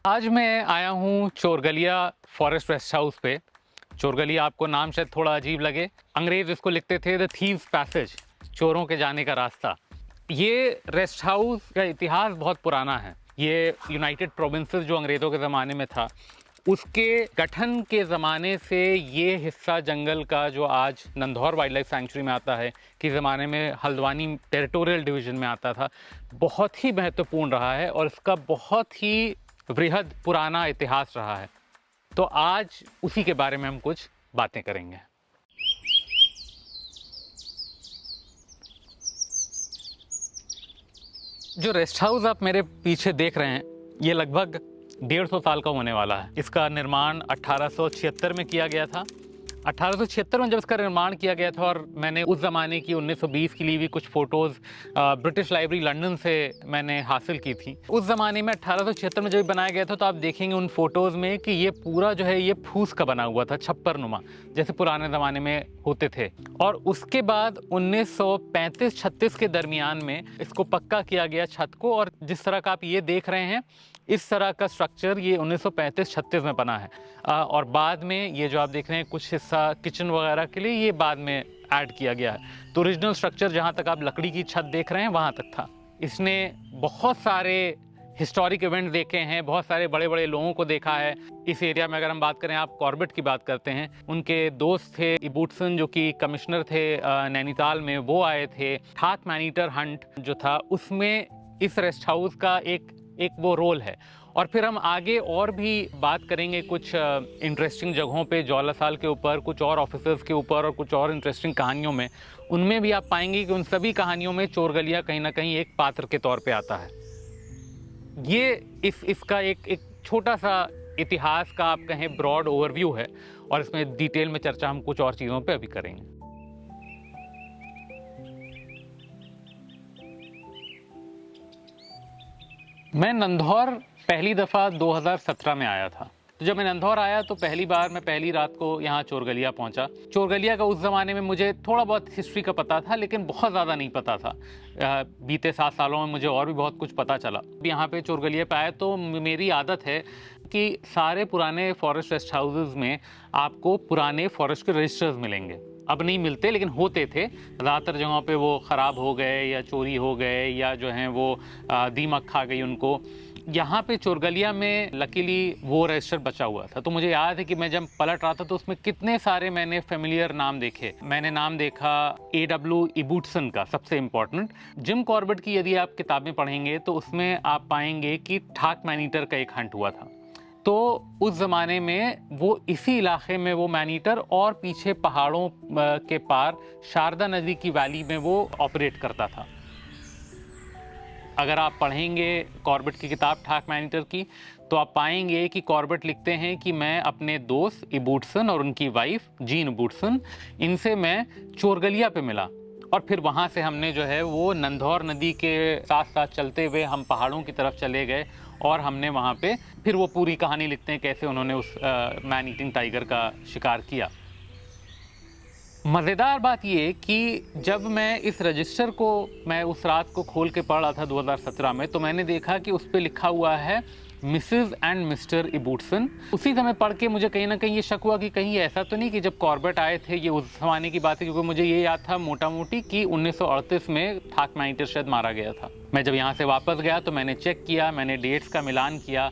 आज मैं आया हूँ चोरगलिया फॉरेस्ट रेस्ट हाउस पे। चोरगलिया आपको नाम शायद थोड़ा अजीब लगे। अंग्रेज इसको लिखते थे द थीव्स पैसेज, चोरों के जाने का रास्ता। ये रेस्ट हाउस का इतिहास बहुत पुराना है। ये यूनाइटेड प्रोविंसेस जो अंग्रेज़ों के ज़माने में था, उसके गठन के ज़माने से ये हिस्सा जंगल का जो आज नंधौर वाइल्ड लाइफ सैंक्चुरी में आता है, कि ज़माने में हल्द्वानी टेरिटोरियल डिवीज़न में आता था, बहुत ही महत्वपूर्ण रहा है और इसका बहुत ही वृहद पुराना इतिहास रहा है। तो आज उसी के बारे में हम कुछ बातें करेंगे। जो रेस्ट हाउस आप मेरे पीछे देख रहे हैं, ये लगभग 150 साल का होने वाला है। इसका निर्माण 1876 में किया गया था। 1876 में जब इसका निर्माण किया गया था, और मैंने उस ज़माने की 1920 की ली हुई कुछ फ़ोटोज़ ब्रिटिश लाइब्रेरी लंदन से मैंने हासिल की थी। उस ज़माने में 1876 में जब बनाया गया था, तो आप देखेंगे उन फ़ोटोज़ में कि ये पूरा जो है ये फूस का बना हुआ था, छप्पर नुमा, जैसे पुराने ज़माने में होते थे। और उसके बाद 1935-36 के दरमियान में इसको पक्का किया गया छत को, और जिस तरह का आप ये देख रहे हैं, इस तरह का स्ट्रक्चर ये 1935-36 में बना है। और बाद में ये जो आप देख रहे हैं कुछ हिस्सा किचन वगैरह के लिए, ये बाद में ऐड किया गया है। तो ओरिजिनल स्ट्रक्चर जहाँ तक आप लकड़ी की छत देख रहे हैं वहाँ तक था। इसने बहुत सारे हिस्टोरिक इवेंट देखे हैं, बहुत सारे बड़े बड़े लोगों को देखा है। इस एरिया में अगर हम बात करें, आप कॉर्बेट की बात करते हैं, उनके दोस्त थे इबूटसन जो कि कमिश्नर थे नैनीताल में, वो आए थे। ठाक मैनीटर हंट जो था, उसमें इस रेस्ट हाउस का एक वो रोल है। और फिर हम आगे और भी बात करेंगे कुछ इंटरेस्टिंग जगहों पे, जौलासाल के ऊपर, कुछ और ऑफिसर्स के ऊपर, और कुछ और इंटरेस्टिंग कहानियों में। उनमें भी आप पाएंगे कि उन सभी कहानियों में चोरगलिया कहीं ना कहीं एक पात्र के तौर पे आता है। ये इसका एक छोटा सा इतिहास का आप कहें ब्रॉड ओवरव्यू है, और इसमें डिटेल में चर्चा हम कुछ और चीज़ों पे अभी करेंगे। मैं नंधौर पहली दफ़ा 2017 में आया था। तो जब मैं नंधौर आया तो पहली बार मैं पहली रात को यहाँ चोरगलिया पहुँचा। चोरगलिया का उस ज़माने में मुझे थोड़ा बहुत हिस्ट्री का पता था, लेकिन बहुत ज़्यादा नहीं पता था। बीते 7 सालों में मुझे और भी बहुत कुछ पता चला। यहाँ पे चोरगलिया पे आया तो मेरी आदत है कि सारे पुराने फॉरेस्ट रेस्ट हाउसेस में आपको पुराने फॉरेस्ट के रजिस्टर्स मिलेंगे। अब नहीं मिलते, लेकिन होते थे। ज़्यादातर जगहों पे वो ख़राब हो गए या चोरी हो गए, या जो हैं वो दीमक खा गई उनको। यहाँ पे चोरगलिया में लकीली वो रजिस्टर बचा हुआ था। तो मुझे याद है कि मैं जब पलट रहा था तो उसमें कितने सारे मैंने फेमिलियर नाम देखे। मैंने नाम देखा A.W. इबूटसन का, सबसे इम्पॉर्टेंट। जिम कॉर्बेट की यदि आप किताबें पढ़ेंगे तो उसमें आप पाएंगे कि ठाक मैनीटर का एक हंट हुआ था। तो उस ज़माने में वो इसी इलाके में वो मैनीटर, और पीछे पहाड़ों के पार शारदा नदी की वैली में वो ऑपरेट करता था। अगर आप पढ़ेंगे कॉर्बेट की किताब ठाक मैनीटर की, तो आप पाएंगे कि कॉर्बेट लिखते हैं कि मैं अपने दोस्त इबूटसन और उनकी वाइफ जीन इबूटसन, इनसे मैं चोरगलिया पे मिला। और फिर वहाँ से हमने जो है वो नंधौर नदी के साथ साथ चलते हुए हम पहाड़ों की तरफ चले गए, और हमने वहाँ पे फिर वो पूरी कहानी लिखते हैं कैसे उन्होंने उस मैन ईटिंग टाइगर का शिकार किया। मज़ेदार बात ये कि जब मैं इस रजिस्टर को मैं उस रात को खोल के पढ़ रहा था 2017 में, तो मैंने देखा कि उस पर लिखा हुआ है मिसेस एंड मिस्टर इबूटसन। उसी समय पढ़ के मुझे कहीं ना कहीं ये शक हुआ कि कहीं ऐसा तो नहीं कि जब कॉर्बेट आए थे, ये उस ज़माने की बात है, क्योंकि मुझे ये याद था मोटा मोटी कि 1938 में ठाक मैनीटर शायद मारा गया था। मैं जब यहाँ से वापस गया तो मैंने चेक किया, मैंने डेट्स का मिलान किया,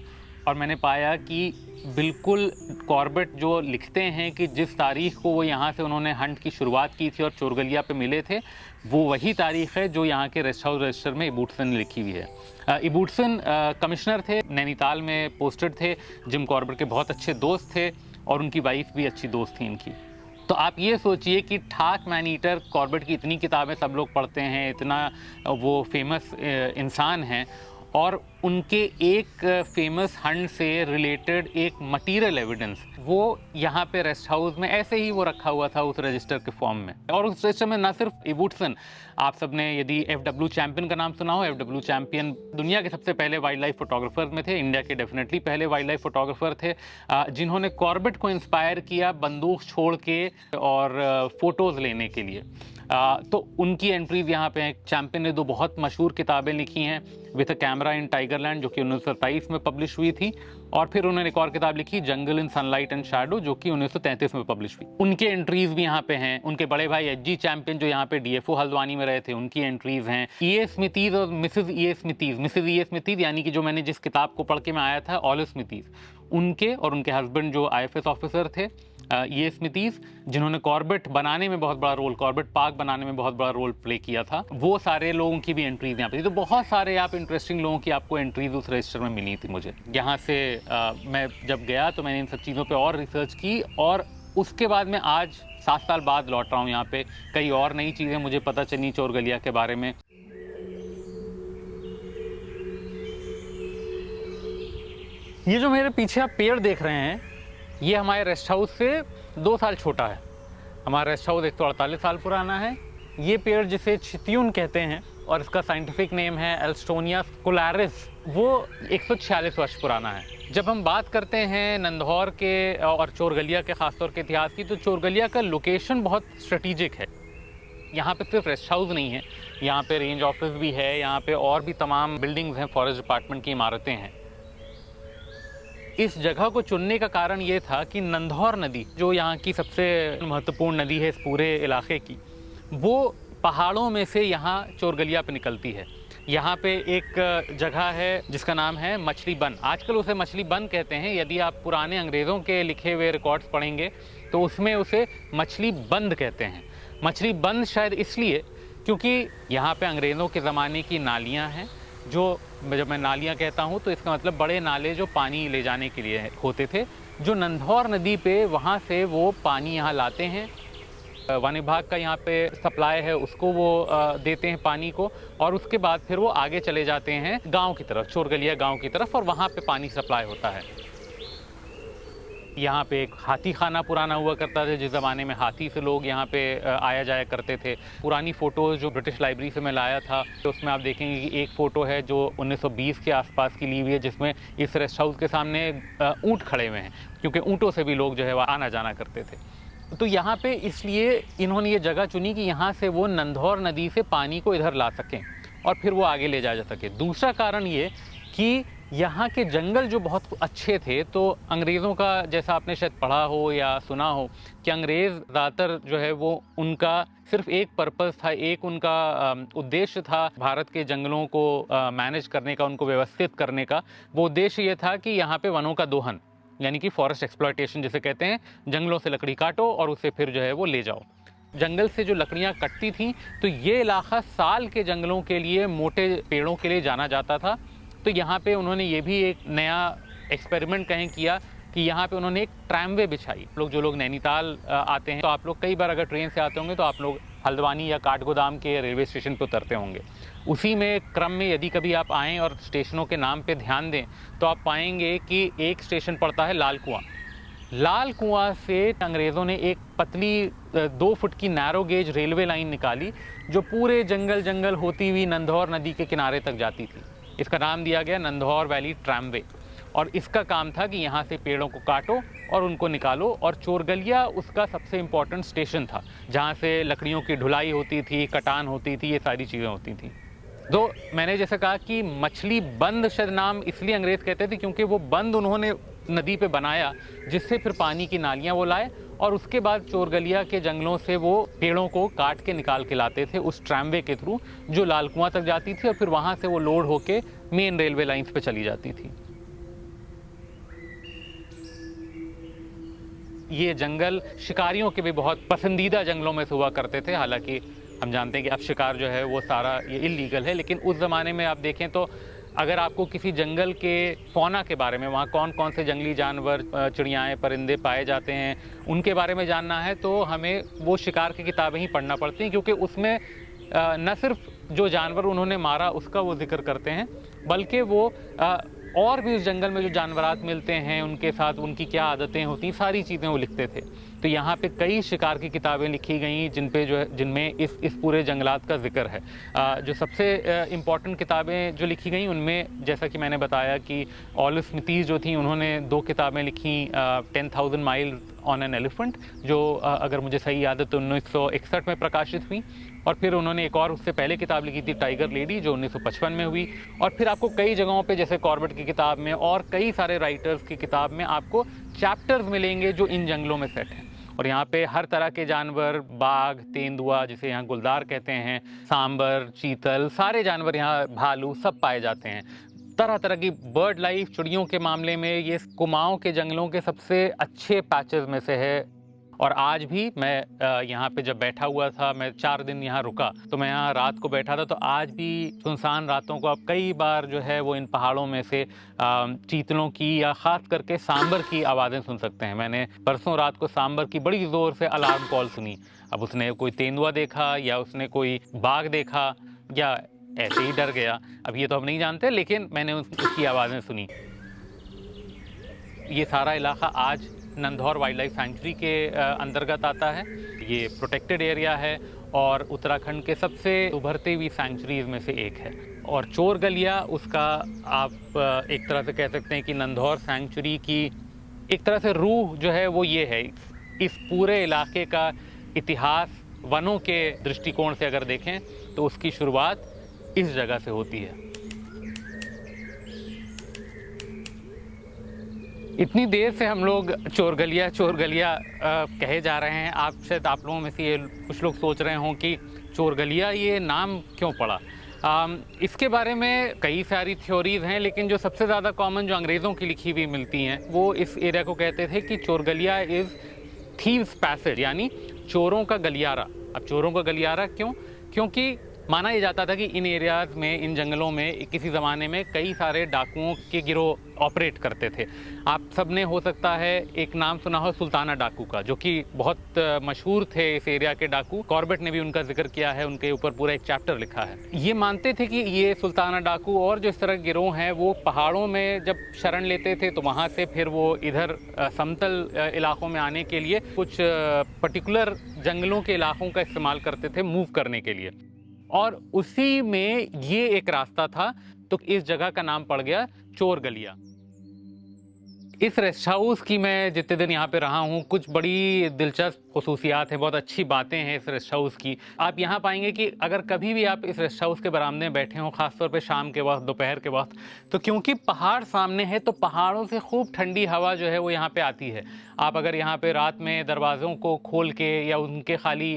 और मैंने पाया कि बिल्कुल कॉर्बेट जो लिखते हैं कि जिस तारीख को वो यहाँ से उन्होंने हंट की शुरुआत की थी और चोरगलिया पे मिले थे, वो वही तारीख है जो यहाँ के रेस्ट हाउस रजिस्टर में इबूटसन ने लिखी हुई है। इबूटसन कमिश्नर थे, नैनीताल में पोस्टेड थे। जिम कॉर्बेट के बहुत अच्छे दोस्त थे, और उनकी वाइफ भी अच्छी दोस्त थी इनकी। तो आप ये सोचिए कि ठाक मैन ईटर, कॉर्बेट की इतनी किताबें सब लोग पढ़ते हैं, इतना वो फेमस इंसान हैं, और उनके एक फेमस हंट से रिलेटेड एक मटेरियल एविडेंस वो यहाँ पे रेस्ट हाउस में ऐसे ही वो रखा हुआ था उस रजिस्टर के फॉर्म में। और उस रजिस्टर में ना सिर्फ इवुड्सन, आप सबने यदि FW चैंपियन का नाम सुना हो, FW चैंपियन दुनिया के सबसे पहले वाइल्ड लाइफ फोटोग्राफर में थे, इंडिया के डेफिनेटली पहले वाइल्ड लाइफ फोटोग्राफर थे, जिन्होंने कॉर्बेट को इंस्पायर किया बंदूक छोड़ के और फोटोज़ लेने के लिए। तो उनकी एंट्रीज यहाँ पे हैं। चैंपियन ने 2 बहुत मशहूर किताबें लिखी हैं, विद अ कैमरा इन टाइगरलैंड जो कि 1927 में पब्लिश हुई थी, और फिर उन्होंने एक और किताब लिखी जंगल इन सनलाइट एंड शैडो जो कि 1933 में पब्लिश हुई। उनके एंट्रीज भी यहाँ पे हैं। उनके बड़े भाई HG चैंपियन जो यहाँ पे DFO हल्द्वानी में रहे थे, उनकी एंट्रीज हैं। E.A. स्मिथीज और मिसेस E.A. स्मिथीज यानी कि जो मैंने जिस किताब को पढ़ के मैं आया था ऑलिव स्मिथीज, उनके और उनके हस्बैंड जो IFS ऑफिसर थे E.A. स्मिथीज, जिन्होंने कॉर्बेट बनाने में बहुत बड़ा रोल, कॉर्बेट पार्क बनाने में बहुत बड़ा रोल प्ले किया था, वो सारे लोगों की भी एंट्रीज यहाँ पे थी। तो बहुत सारे आप इंटरेस्टिंग लोगों की आपको एंट्रीज उस रजिस्टर में मिली थी मुझे। यहाँ से मैं जब गया तो मैंने इन सब चीज़ों पे और रिसर्च की, और उसके बाद मैं आज 7 साल बाद लौट रहा हूँ यहाँ पे। कई और नई चीज़ें मुझे पता चली चोरगलिया के बारे में। ये जो मेरे पीछे आप पेड़ देख रहे हैं, ये हमारे रेस्ट हाउस से 2 साल छोटा है। हमारा रेस्ट हाउस 148 साल पुराना है। ये पेड़ जिसे चित्यून कहते हैं और इसका साइंटिफिक नेम है एल्स्टोनिया स्कोलारिस, वो 146 वर्ष पुराना है। जब हम बात करते हैं नंधौर के और चोरगलिया के ख़ासतौर के इतिहास की, तो चोरगलिया का लोकेशन बहुत स्ट्रेटिजिक है। यहाँ पे सिर्फ रेस्ट हाउस नहीं है, यहाँ पे रेंज ऑफिस भी है, यहाँ पे और भी तमाम बिल्डिंग्स हैं, फॉरेस्ट डिपार्टमेंट की इमारतें हैं। इस जगह को चुनने का कारण ये था कि नंधौर नदी जो यहाँ की सबसे महत्वपूर्ण नदी है इस पूरे इलाके की, वो पहाड़ों में से यहाँ चोरगलिया पे निकलती है। यहाँ पे एक जगह है जिसका नाम है मछली बन। आजकल उसे मछली बन कहते हैं। यदि आप पुराने अंग्रेज़ों के लिखे हुए रिकॉर्ड्स पढ़ेंगे तो उसमें उसे मछली बंद कहते हैं। मछली बंद शायद इसलिए क्योंकि यहाँ पे अंग्रेज़ों के ज़माने की नालियाँ हैं, जो जब मैं नालियाँ कहता हूँ तो इसका मतलब बड़े नाले जो पानी ले जाने के लिए होते थे, जो नंधौर नदी पे वहाँ से वो पानी यहाँ लाते हैं। वन विभाग का यहाँ पे सप्लाई है, उसको वो देते हैं पानी को, और उसके बाद फिर वो आगे चले जाते हैं गांव की तरफ, चोरगलिया गांव की तरफ, और वहाँ पे पानी सप्लाई होता है। यहाँ पे एक हाथी खाना पुराना हुआ करता था, जिस ज़माने में हाथी से लोग यहाँ पे आया जाया करते थे। पुरानी फ़ोटोज़ जो ब्रिटिश लाइब्रेरी से मैं लाया था, तो उसमें आप देखेंगे कि एक फ़ोटो है जो 1920 के आसपास की ली हुई है, जिसमें इस रेस्ट हाउस के सामने ऊँट खड़े हुए हैं, क्योंकि ऊँटों से भी लोग जो है वह आना जाना करते थे। तो यहाँ पे इसलिए इन्होंने ये जगह चुनी कि यहाँ से वो नंधौर नदी से पानी को इधर ला सकें और फिर वो आगे ले जा सके। दूसरा कारण ये कि यहाँ के जंगल जो बहुत अच्छे थे, तो अंग्रेज़ों का, जैसा आपने शायद पढ़ा हो या सुना हो कि अंग्रेज़ ज़्यादातर जो है वो उनका सिर्फ एक पर्पस था, एक उनका उद्देश्य था भारत के जंगलों को मैनेज करने का, उनको व्यवस्थित करने का। वो उद्देश्य ये था कि यहाँ पे वनों का दोहन, यानी कि फॉरेस्ट एक्सप्लॉयटेशन जिसे कहते हैं, जंगलों से लकड़ी काटो और उसे फिर जो है वो ले जाओ। जंगल से जो लकड़ियाँ कटती थीं, तो ये इलाका साल के जंगलों के लिए, मोटे पेड़ों के लिए जाना जाता था। तो यहाँ पे उन्होंने ये भी एक नया एक्सपेरिमेंट कहें किया कि यहाँ पे उन्होंने एक ट्रैमवे बिछाई। जो लोग नैनीताल आते हैं, तो आप लोग कई बार अगर ट्रेन से आते होंगे तो आप लोग हल्द्वानी या काठगोदाम के रेलवे स्टेशन पर उतरते होंगे। उसी में क्रम में यदि कभी आप आएँ और स्टेशनों के नाम पे ध्यान दें तो आप पाएंगे कि एक स्टेशन पड़ता है लाल कुआं। लाल कुआं से अंग्रेज़ों ने एक पतली 2 फुट की नैरो गेज रेलवे लाइन निकाली, जो पूरे जंगल होती हुई नंधौर नदी के किनारे तक जाती थी। इसका नाम दिया गया नंधौर वैली ट्रैमवे, और इसका काम था कि यहाँ से पेड़ों को काटो और उनको निकालो। और चोरगलिया उसका सबसे इम्पोर्टेंट स्टेशन था, जहाँ से लकड़ियों की ढुलाई होती थी, कटान होती थी, ये सारी चीज़ें होती थी। तो मैंने जैसे कहा कि मछली बंद शायद नाम इसलिए अंग्रेज़ कहते थे क्योंकि वो बंद उन्होंने नदी पे बनाया, जिससे फिर पानी की नालियाँ वो लाए, और उसके बाद चोरगलिया के जंगलों से वो पेड़ों को काट के निकाल के लाते थे उस ट्रैमवे के थ्रू, जो लाल कुआं तक जाती थी, और फिर वहाँ से वो लोड होके मेन रेलवे लाइन्स पे चली जाती थी। ये जंगल शिकारियों के भी बहुत पसंदीदा जंगलों में से हुआ करते थे। हालांकि हम जानते हैं कि अब शिकार जो है वो सारा ये इल्लीगल है, लेकिन उस ज़माने में आप देखें तो अगर आपको किसी जंगल के फौना के बारे में, वहाँ कौन कौन से जंगली जानवर, चिड़ियाएँ, परिंदे पाए जाते हैं, उनके बारे में जानना है, तो हमें वो शिकार की किताबें ही पढ़ना पड़ती हैं, क्योंकि उसमें न सिर्फ जो जानवर उन्होंने मारा उसका वो जिक्र करते हैं, बल्कि वो और भी उस जंगल में जो जानवरात मिलते हैं उनके साथ उनकी क्या आदतें होती, सारी चीज़ें वो लिखते थे। तो यहाँ पे कई शिकार की किताबें लिखी गई जिन पे जो है, जिनमें इस पूरे जंगलात का जिक्र है। जो सबसे इम्पॉर्टेंट किताबें जो लिखी गई उनमें जैसा कि मैंने बताया कि ऑलिव स्मिथीज़ जो थी उन्होंने 2 किताबें लिखी, 10,000 माइल ऑन एन एलिफेंट, जो अगर मुझे सही याद है तो 1961 में प्रकाशित हुई। और फिर उन्होंने एक और उससे पहले किताब लिखी थी टाइगर लेडी, जो 1955 में हुई। और फिर आपको कई जगहों पे जैसे कॉर्बेट की किताब में और कई सारे राइटर्स की किताब में आपको चैप्टर्स मिलेंगे जो इन जंगलों में सेट हैं। और यहाँ पे हर तरह के जानवर, बाघ, तेंदुआ जिसे यहाँ गुलदार कहते हैं, सांबर, चीतल, सारे जानवर यहाँ, भालू, सब पाए जाते हैं। तरह तरह की बर्ड लाइफ, चिड़ियों के मामले में ये कुमाऊं के जंगलों के सबसे अच्छे पैचेस में से है। और आज भी मैं यहाँ पे जब बैठा हुआ था, मैं 4 दिन यहाँ रुका, तो मैं यहाँ रात को बैठा था, तो आज भी सुनसान रातों को आप कई बार जो है वो इन पहाड़ों में से चीतलों की या ख़ास करके सांबर की आवाज़ें सुन सकते हैं। मैंने परसों रात को सांबर की बड़ी ज़ोर से अलार्म कॉल सुनी। अब उसने कोई तेंदुआ देखा या उसने कोई बाघ देखा या ऐसे ही डर गया, अब ये तो हम नहीं जानते, लेकिन मैंने उसकी आवाज़ें सुनी। ये सारा इलाका आज नंधौर वाइल्ड लाइफ सेंचुरी के अंतर्गत आता है। ये प्रोटेक्टेड एरिया है और उत्तराखंड के सबसे उभरती हुई सेंचुरीज में से एक है। और चोर गलिया उसका आप एक तरह से कह सकते हैं कि नंधौर सेंचुरी की एक तरह से रूह जो है वो ये है। इस पूरे इलाके का इतिहास वनों के दृष्टिकोण से अगर देखें तो उसकी शुरुआत इस जगह से होती है। इतनी देर से हम लोग चोर गलिया कहे जा रहे हैं। शायद आप लोगों में से ये कुछ लोग सोच रहे हों कि चोर गलिया ये नाम क्यों पड़ा। इसके बारे में कई सारी थ्योरीज हैं, लेकिन जो सबसे ज़्यादा कॉमन जो अंग्रेज़ों की लिखी हुई मिलती हैं वो इस एरिया को कहते थे कि चोर गलिया इज़ थीव्स पैसेज, यानी चोरों का गलियारा। अब चोरों का गलियारा क्यों? क्योंकि माना यह जाता था कि इन एरियाज़ में, इन जंगलों में किसी ज़माने में कई सारे डाकुओं के गिरोह ऑपरेट करते थे। आप सब ने हो सकता है एक नाम सुना हो सुल्ताना डाकू का, जो कि बहुत मशहूर थे इस एरिया के डाकू। कॉर्बेट ने भी उनका जिक्र किया है, उनके ऊपर पूरा एक चैप्टर लिखा है। ये मानते थे कि ये सुल्ताना डाकू और जो इस तरह गिरोह हैं वो पहाड़ों में जब शरण लेते थे तो वहाँ से फिर वो इधर समतल इलाकों में आने के लिए कुछ पर्टिकुलर जंगलों के इलाकों का इस्तेमाल करते थे मूव करने के लिए, और उसी में ये एक रास्ता था, तो इस जगह का नाम पड़ गया चोर गलिया। इस रेस्ट हाउस की मैं जितने दिन यहाँ पे रहा हूँ, कुछ बड़ी दिलचस्प खुसूसियात हैं, बहुत अच्छी बातें हैं इस रेस्ट हाउस की। आप यहाँ पाएंगे कि अगर कभी भी आप इस रेस्ट हाउस के बरामदे में बैठे हों, ख़ासतौर पे शाम के वक्त, दोपहर के वक्त, तो क्योंकि पहाड़ सामने है तो पहाड़ों से खूब ठंडी हवा जो है वो यहाँ पे आती है। आप अगर यहाँ पे रात में दरवाज़ों को खोल के या उनके खाली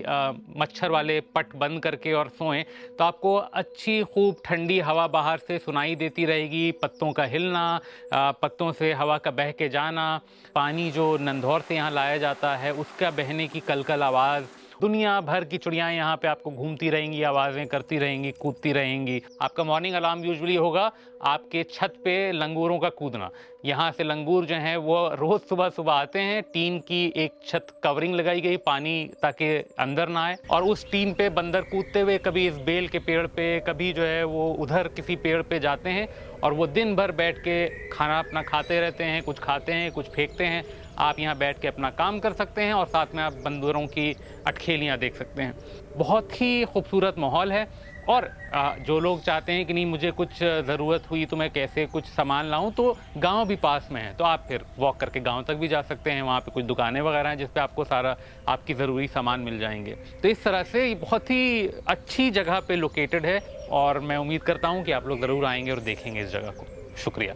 मच्छर वाले पट बंद करके और सोएं तो आपको अच्छी खूब ठंडी हवा बाहर से सुनाई देती रहेगी। पत्तों का हिलना, पत्तों से हवा का बह के जाना, पानी जो नंधौर से यहाँ लाया जाता है उसका बहने की कलकल आवाज़, दुनिया भर की चिड़ियाँ यहाँ पे आपको घूमती रहेंगी, आवाज़ें करती रहेंगी, कूदती रहेंगी। आपका मॉर्निंग अलार्म यूजुअली होगा आपके छत पे लंगूरों का कूदना। यहाँ से लंगूर जो हैं वो रोज़ सुबह सुबह आते हैं, टीन की एक छत कवरिंग लगाई गई पानी ताकि अंदर ना आए, और उस टीन पे बंदर कूदते हुए कभी इस बेल के पेड़ पे, कभी जो है वो उधर किसी पेड़ पे जाते हैं, और वो दिन भर बैठ के खाना अपना खाते रहते हैं, कुछ खाते हैं, कुछ फेंकते हैं। आप यहाँ बैठ के अपना काम कर सकते हैं और साथ में आप बंदरों की अटखेलियाँ देख सकते हैं। बहुत ही खूबसूरत माहौल है। और जो लोग चाहते हैं कि नहीं मुझे कुछ ज़रूरत हुई तो मैं कैसे कुछ सामान लाऊं, तो गांव भी पास में है, तो आप फिर वॉक करके गांव तक भी जा सकते हैं। वहाँ पे कुछ दुकानें वगैरह हैं जिस पे आपको सारा आपकी ज़रूरी सामान मिल जाएंगे। तो इस तरह से ये बहुत ही अच्छी जगह पे लोकेटेड है और मैं उम्मीद करता हूँ कि आप लोग ज़रूर आएंगे और देखेंगे इस जगह को। शुक्रिया।